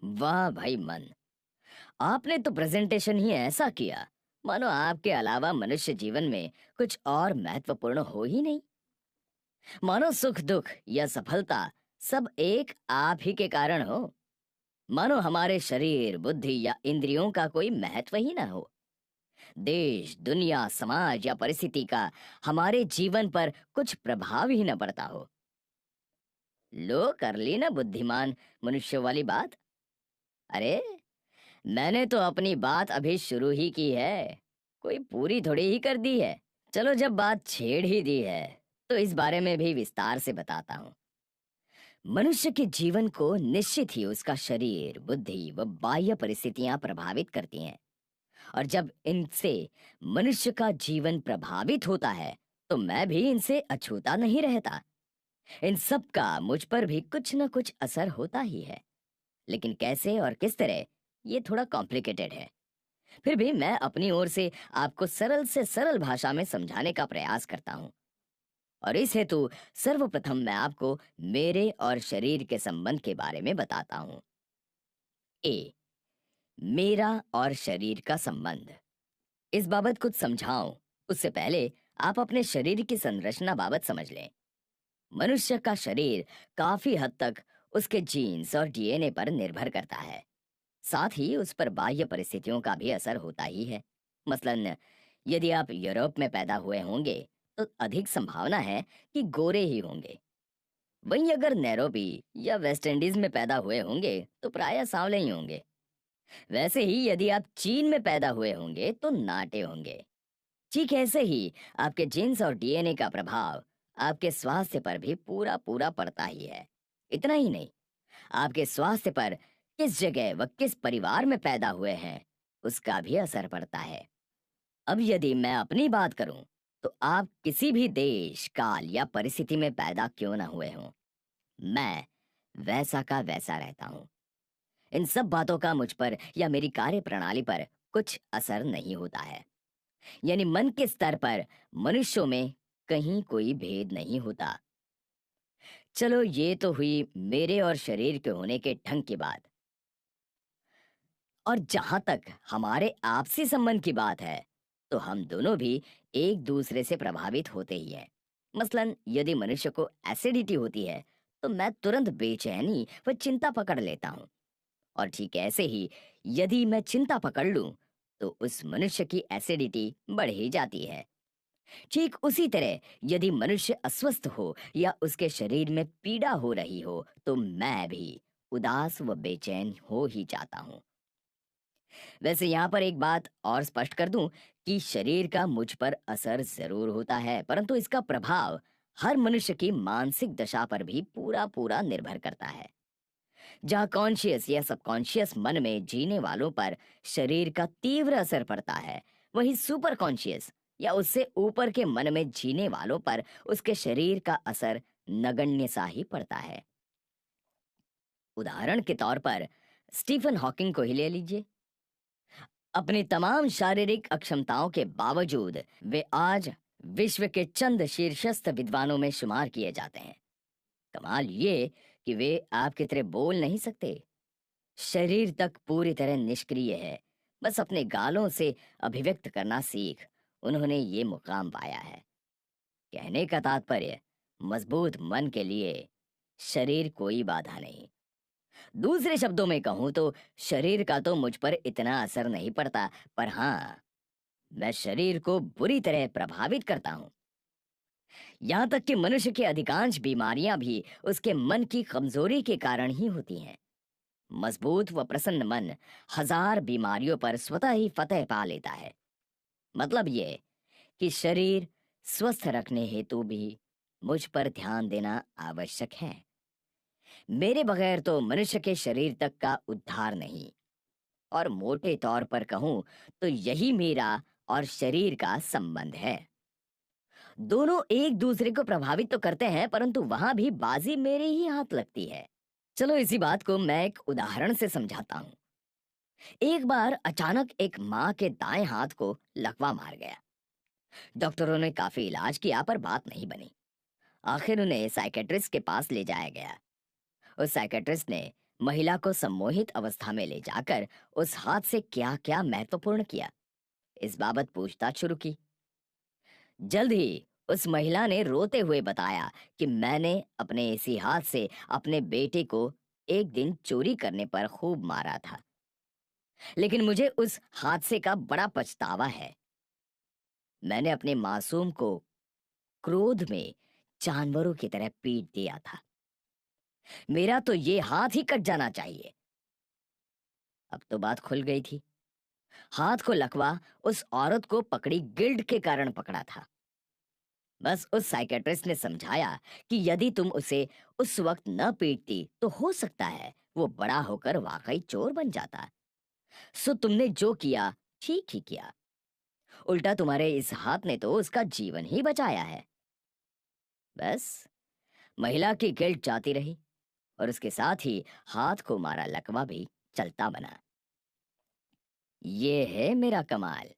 वाह भाई मन, आपने तो प्रेजेंटेशन ही ऐसा किया मानो आपके अलावा मनुष्य जीवन में कुछ और महत्वपूर्ण हो ही नहीं। मानो सुख दुख या सफलता सब एक आप ही के कारण हो। मानो हमारे शरीर बुद्धि या इंद्रियों का कोई महत्व ही ना हो। देश दुनिया समाज या परिस्थिति का हमारे जीवन पर कुछ प्रभाव ही न पड़ता हो। लो कर ली ना बुद्धिमान मनुष्य वाली बात। अरे, मैंने तो अपनी बात अभी शुरू ही की है, कोई पूरी थोड़ी ही कर दी है। चलो जब बात छेड़ ही दी है तो इस बारे में भी विस्तार से बताता हूँ। मनुष्य के जीवन को निश्चित ही उसका शरीर बुद्धि व बाह्य परिस्थितियां प्रभावित करती हैं। और जब इनसे मनुष्य का जीवन प्रभावित होता है तो मैं भी इनसे अछूता नहीं रहता। इन सब का मुझ पर भी कुछ न कुछ असर होता ही है, लेकिन कैसे और किस तरह ये थोड़ा कॉम्प्लिकेटेड है। फिर भी मैं अपनी ओर से आपको सरल से सरल भाषा में समझाने का प्रयास करता हूँ। और इस हेतु सर्वप्रथम मैं आपको मेरे और शरीर के संबंध के बारे में बताता हूँ। ए, मेरा और शरीर का संबंध। इस बाबत कुछ समझाऊं उससे पहले आप अपने शरीर की संरचना बाबत समझ लें। मनुष्य का शरीर काफी हद तक उसके जीन्स और डीएनए पर निर्भर करता है। साथ ही उस पर बाह्य परिस्थितियों का भी असर होता ही है। मसलन यदि आप यूरोप में पैदा हुए होंगे तो अधिक संभावना है कि गोरे ही होंगे। वहीं अगर नैरोबी या वेस्ट इंडीज में पैदा हुए होंगे तो प्रायः सांवले ही होंगे। वैसे ही यदि आप चीन में पैदा हुए होंगे तो नाटे होंगे। ठीक ऐसे ही आपके जीन्स और डीएनए का प्रभाव आपके स्वास्थ्य पर भी पूरा पूरा पड़ता ही है। इतना ही नहीं, आपके स्वास्थ्य पर किस जगह व किस परिवार में पैदा हुए हैं उसका भी असर पड़ता है। अब यदि मैं अपनी बात करूं तो आप किसी भी देश काल या परिस्थिति में पैदा क्यों ना हुए हों, मैं वैसा का वैसा रहता हूं। इन सब बातों का मुझ पर या मेरी कार्य प्रणाली पर कुछ असर नहीं होता है। यानी मन के स्तर पर मनुष्यों में कहीं कोई भेद नहीं होता। चलो ये तो हुई मेरे और शरीर के होने के ढंग की बात। और जहां तक हमारे आपसी संबंध की बात है तो हम दोनों भी एक दूसरे से प्रभावित होते ही हैं। मसलन यदि मनुष्य को एसिडिटी होती है तो मैं तुरंत बेचैनी व चिंता पकड़ लेता हूँ। और ठीक ऐसे ही यदि मैं चिंता पकड़ लूं तो उस मनुष्य की एसिडिटी बढ़ ही जाती है। ठीक उसी तरह यदि मनुष्य अस्वस्थ हो या उसके शरीर में पीड़ा हो रही हो तो मैं भी उदास व बेचैन हो ही जाता हूँ। वैसे यहाँ पर एक बात और स्पष्ट कर दूं कि शरीर का मुझ पर असर जरूर होता है, परंतु इसका प्रभाव हर मनुष्य की मानसिक दशा पर भी पूरा पूरा निर्भर करता है। जहाँ कॉन्शियस या सबकॉन्शियस मन में जीने वालों पर शरीर का तीव्र असर पड़ता है, वहीं सुपर कॉन्शियस या उससे ऊपर के मन में जीने वालों पर उसके शरीर का असर नगण्य सा ही पड़ता है। उदाहरण के तौर पर स्टीफन हॉकिंग को ही ले लीजिए। अपनी तमाम शारीरिक अक्षमताओं के बावजूद वे आज विश्व के चंद शीर्षस्थ विद्वानों में शुमार किए जाते हैं। कमाल ये कि वे आपकी तरह बोल नहीं सकते, शरीर तक पूरी तरह निष्क्रिय है। बस अपने गालों से अभिव्यक्त करना सीख उन्होंने ये मुकाम पाया है। कहने का तात्पर्य, मजबूत मन के लिए शरीर कोई बाधा नहीं। दूसरे शब्दों में कहूं तो शरीर का तो मुझ पर इतना असर नहीं पड़ता, पर हाँ, मैं शरीर को बुरी तरह प्रभावित करता हूं। यहां तक कि मनुष्य की अधिकांश बीमारियां भी उसके मन की कमजोरी के कारण ही होती हैं। मजबूत व प्रसन्न मन हजार बीमारियों पर स्वतः ही फतेह पा लेता है। मतलब ये कि शरीर स्वस्थ रखने हेतु भी मुझ पर ध्यान देना आवश्यक है। मेरे बगैर तो मनुष्य के शरीर तक का उद्धार नहीं। और मोटे तौर पर कहूं तो यही मेरा और शरीर का संबंध है। दोनों एक दूसरे को प्रभावित तो करते हैं, परंतु वहां भी बाजी मेरे ही हाथ लगती है। चलो इसी बात को मैं एक उदाहरण से समझाता हूँ। एक बार अचानक एक माँ के दाएं हाथ को लकवा मार गया। डॉक्टरों ने काफी इलाज किया पर बात नहीं बनी। आखिर उन्हें साइकेट्रिस्ट के पास ले जाया गया। उस साइकेट्रिस्ट ने महिला को सम्मोहित अवस्था में ले जाकर उस हाथ से क्या क्या महत्वपूर्ण किया, इस बाबत पूछताछ शुरू की। जल्द ही उस महिला ने रोते हुए बताया कि मैंने अपने इसी हाथ से अपने बेटे को एक दिन चोरी करने पर खूब मारा था, लेकिन मुझे उस हादसे का बड़ा पछतावा है। मैंने अपने मासूम को क्रोध में जानवरों की तरह पीट दिया था। मेरा तो ये हाथ ही कट जाना चाहिए। अब तो बात खुल गई थी। हाथ को लकवा उस औरत को पकड़ी गिल्ड के कारण पकड़ा था। बस उस साइकेट्रिस्ट ने समझाया कि यदि तुम उसे उस वक्त न पीटती तो हो सकता है वो बड़ा होकर वाकई चोर बन जाता। सो तुमने जो किया ठीक ही किया। उल्टा तुम्हारे इस हाथ ने तो उसका जीवन ही बचाया है। बस महिला की गिल्ट जाती रही और उसके साथ ही हाथ को मारा लकवा भी चलता बना। ये है मेरा कमाल।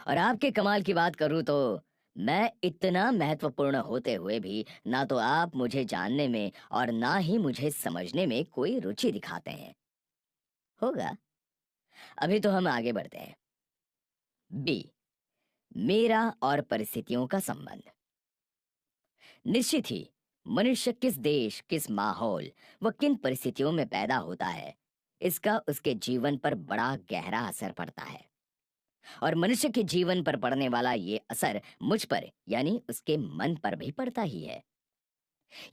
और आपके कमाल की बात करूं तो मैं इतना महत्वपूर्ण होते हुए भी ना तो आप मुझे जानने में और ना ही मुझे समझने में कोई रुचि दिखाते हैं। होगा। अभी तो हम आगे बढ़ते हैं। बी, मेरा और परिस्थितियों का संबंध। निश्चित ही मनुष्य किस देश, किस माहौल व किन परिस्थितियों में पैदा होता है, इसका उसके जीवन पर बड़ा गहरा असर पड़ता है। और मनुष्य के जीवन पर पड़ने वाला ये असर मुझ पर यानी उसके मन पर भी पड़ता ही है।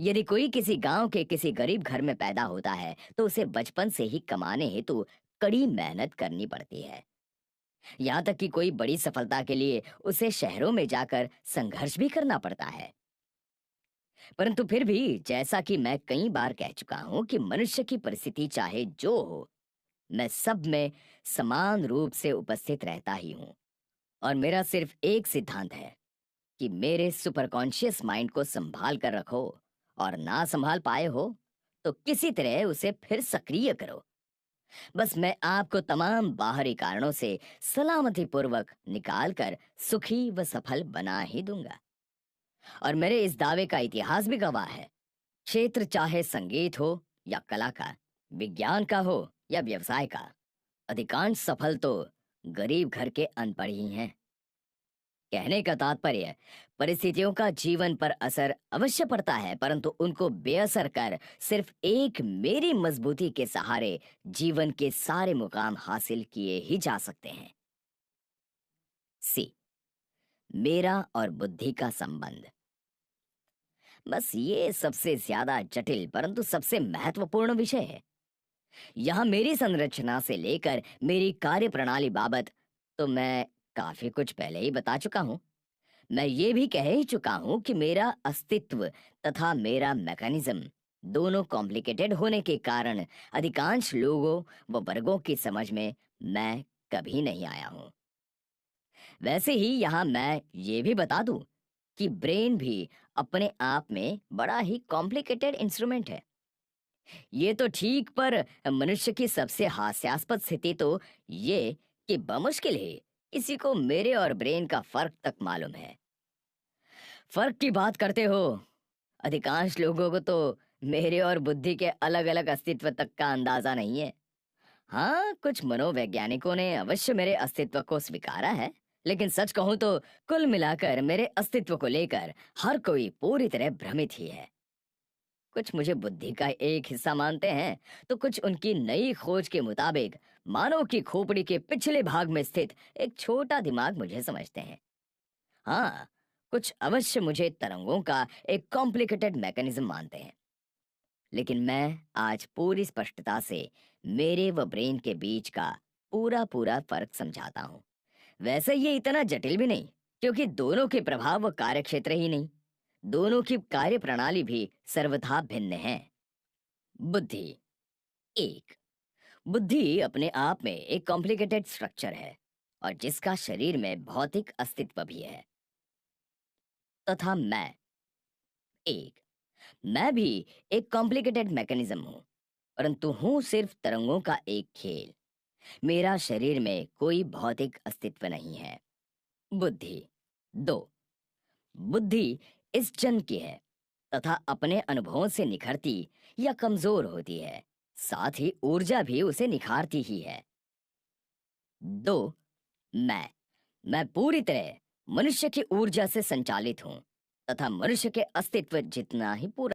यदि कोई किसी गांव के किसी गरीब घर में पैदा होता है तो उसे बचपन से ही कमाने हेतु कड़ी मेहनत करनी पड़ती है। यहाँ तक कि कोई बड़ी सफलता के लिए उसे शहरों में जाकर संघर्ष भी करना पड़ता है। परंतु फिर भी जैसा कि मैं कई बार कह चुका हूं कि मनुष्य की परिस्थिति चाहे जो हो, मैं सब में समान रूप से उपस्थित रहता ही हूं। और मेरा सिर्फ एक सिद्धांत है कि मेरे सुपर कॉन्शियस माइंड को संभाल कर रखो, और ना संभाल पाए हो तो किसी तरह उसे फिर सक्रिय करो। बस मैं आपको तमाम बाहरी कारणों से सलामती पूर्वक निकाल कर सुखी व सफल बना ही दूंगा। और मेरे इस दावे का इतिहास भी गवाह है। क्षेत्र चाहे संगीत हो या कला का, विज्ञान का हो या व्यवसाय का, अधिकांश सफल तो गरीब घर के अनपढ़ ही हैं। कहने का तात्पर्य, परिस्थितियों का जीवन पर असर अवश्य पड़ता है, परंतु उनको बेअसर कर सिर्फ एक मेरी मजबूती के सहारे जीवन के सारे मुकाम हासिल किए ही जा सकते हैं। सी, मेरा और बुद्धि का संबंध। बस ये सबसे ज्यादा जटिल परंतु सबसे महत्वपूर्ण विषय है। यहाँ मेरी संरचना से लेकर मेरी कार्य प्रणाली बाबत तो मैं काफी कुछ पहले ही बता चुका हूँ। मैं ये भी कह ही चुका हूं कि मेरा अस्तित्व तथा मेरा मैकेनिज्म दोनों कॉम्प्लिकेटेड होने के कारण अधिकांश लोगों व वर्गों की समझ में मैं कभी नहीं आया हूं। वैसे ही यहां मैं ये भी बता दूं कि ब्रेन भी अपने आप में बड़ा ही कॉम्प्लिकेटेड इंस्ट्रूमेंट है। ये तो ठीक, पर मनुष्य की सबसे हास्यास्पद स्थिति तो ये कि बमुश्किल ही किसी को मेरे और ब्रेन का फर्क तक मालूम है। फर्क की बात करते हो, अधिकांश लोगों को तो मेरे और बुद्धि के अलग अलग अस्तित्व तक का अंदाजा नहीं है। हाँ, कुछ मनोवैज्ञानिकों ने अवश्य मेरे अस्तित्व को स्वीकारा है, लेकिन सच कहूं तो कुल मिलाकर मेरे अस्तित्व को लेकर हर कोई पूरी तरह भ्रमित ही है। कुछ मुझे बुद्धि का एक हिस्सा मानते हैं तो कुछ उनकी नई खोज के मुताबिक मानव की खोपड़ी के पिछले भाग में स्थित एक छोटा दिमाग मुझे समझते हैं। हाँ, कुछ अवश्य मुझे तरंगों का एक कॉम्प्लिकेटेड मैकेनिज्म मानते हैं। लेकिन मैं आज पूरी स्पष्टता से मेरे व ब्रेन के बीच का पूरा पूरा फर्क समझाता हूँ। वैसे ये इतना जटिल भी नहीं, क्योंकि दोनों के प्रभाव व कार्यक्षेत्र ही नहीं, दोनों की कार्य प्रणाली भी सर्वथा भिन्न है। बुद्धि। एक, बुद्धि अपने आप में एक कॉम्प्लिकेटेड स्ट्रक्चर है और जिसका शरीर में भौतिक अस्तित्व भी है। तथा एक मैं भी एक कॉम्प्लिकेटेड मैकेनिज्म हूं, परंतु हूं सिर्फ तरंगों का एक खेल। मेरा शरीर में कोई भौतिक अस्तित्व नहीं है। बुद्धि। दो, बुद्धि इस जन्म की है तथा अपने अनुभवों से निखरती या कमजोर होती है, साथ ही ऊर्जा भी उसे निखारती ही है। 2 मैं पूरी तरह मनुष्य की ऊर्जा से संचालित हूँ तथा मनुष्य के अस्तित्व जितना ही पूरा